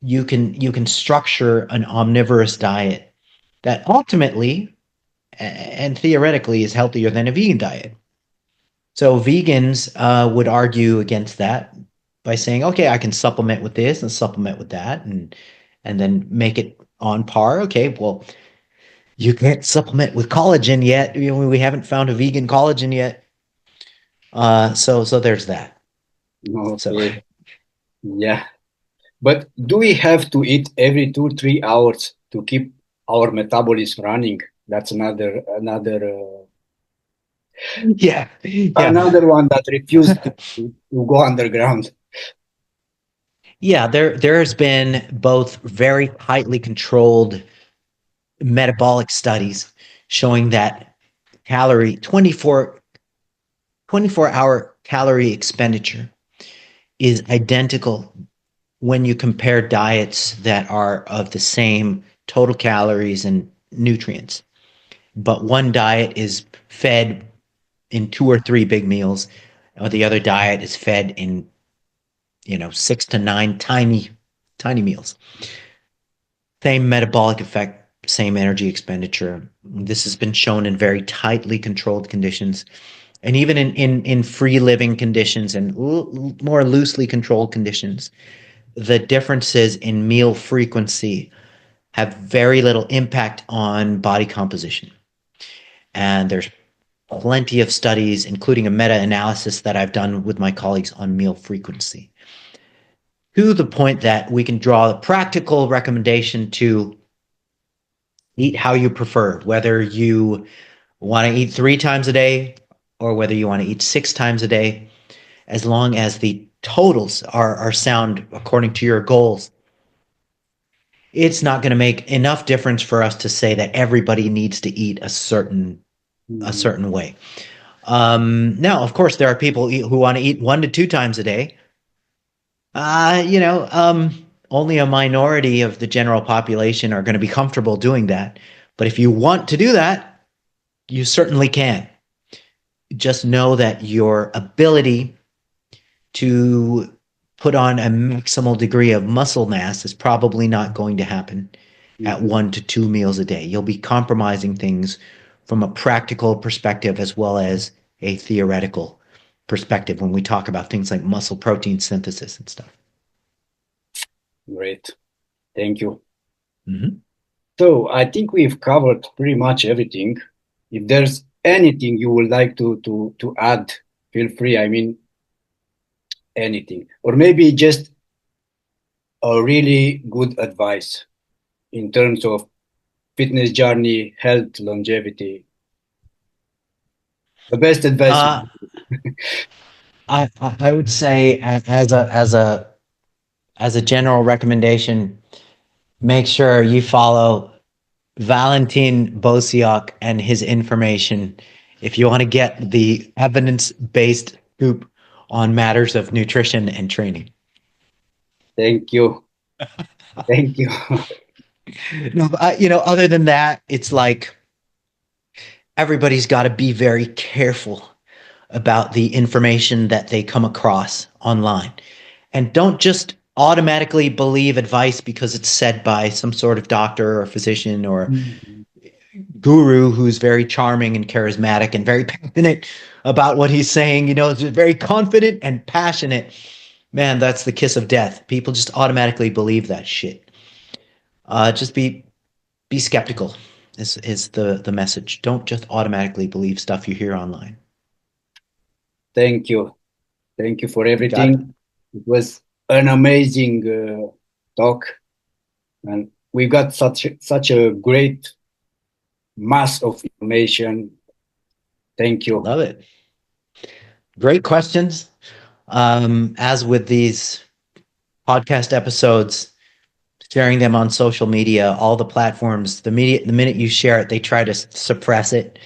you can structure an omnivorous diet that ultimately and theoretically is healthier than a vegan diet. So vegans would argue against that by saying, okay, I can supplement with this and supplement with that, and then make it on par. Okay, well, you can't supplement with collagen yet. We haven't found a vegan collagen yet. So there's that. So Okay. Yeah. But do we have to eat every 2, 3 hours to keep our metabolism running? That's yeah, yeah, another one that refused to go underground. yeah. There has been both very tightly controlled metabolic studies showing that calorie 24-hour calorie expenditure is identical when you compare diets that are of the same total calories and nutrients. But one diet is fed in 2 or 3 big meals, or the other diet is fed in 6 to 9 tiny meals. Same metabolic effect, same energy expenditure. This has been shown in very tightly controlled conditions, and even in free living conditions and more loosely controlled conditions. The differences in meal frequency have very little impact on body composition. And there's plenty of studies, including a meta analysis that I've done with my colleagues on meal frequency, to the point that we can draw a practical recommendation to eat how you prefer, whether you want to eat 3 times a day or whether you want to eat 6 times a day, as long as the totals are sound according to your goals. It's not going to make enough difference for us to say that everybody needs to eat a Mhm. certain way. Now, of course, there are people who want to eat 1 to 2 times a day. Only a minority of the general population are going to be comfortable doing that. But if you want to do that, you certainly can. Just know that your ability to put on a maximal degree of muscle mass is probably not going to happen at Mhm. 1 to 2 meals a day. You'll be compromising things from a practical perspective as well as a theoretical perspective when we talk about things like muscle protein synthesis and stuff. Great. Thank you. Mm-hmm. So I think we've covered pretty much everything. If there's anything you would like to add, feel free. I mean, anything, or maybe just a really good advice in terms of fitness journey, health, longevity. The best advice you. Uh, I would say as a general recommendation, make sure you follow Valentin Bosiak and his information if you want to get the evidence-based scoop on matters of nutrition and training. Thank you. Thank you. No, but, other than that, it's like everybody's got to be very careful about the information that they come across online. And don't just automatically believe advice because it's said by some sort of doctor or physician or guru who's very charming and charismatic and very passionate about what he's saying. It's very confident and passionate. Man, that's the kiss of death. People just automatically believe that shit. Just be skeptical is the message. Don't just automatically believe stuff you hear online. Thank you. Thank you for You got it. everything. It was an amazing talk, and we got such a great mass of information. Thank you. Love it. Great questions. As with these podcast episodes, sharing them on social media, all the platforms, the minute you share it, they try to suppress it.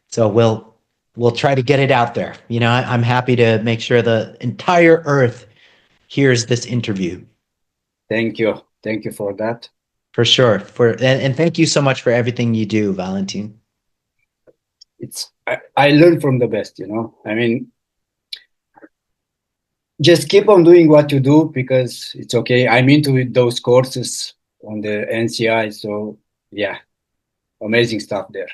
So we'll try to get it out there. I'm happy to make sure the entire earth hears this interview. Thank you. Thank you for that. For sure. And thank you so much for everything you do, Valentin. I learn from the best. I mean, just keep on doing what you do because it's okay. I'm into those courses on the NCI, so yeah, amazing stuff there.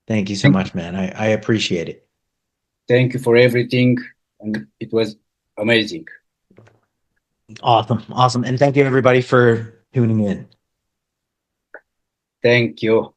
Thank you so Thank, much, man. I appreciate it. thank you for everything, and it was amazing. Awesome. Awesome. And thank you everybody for tuning in. Thank you.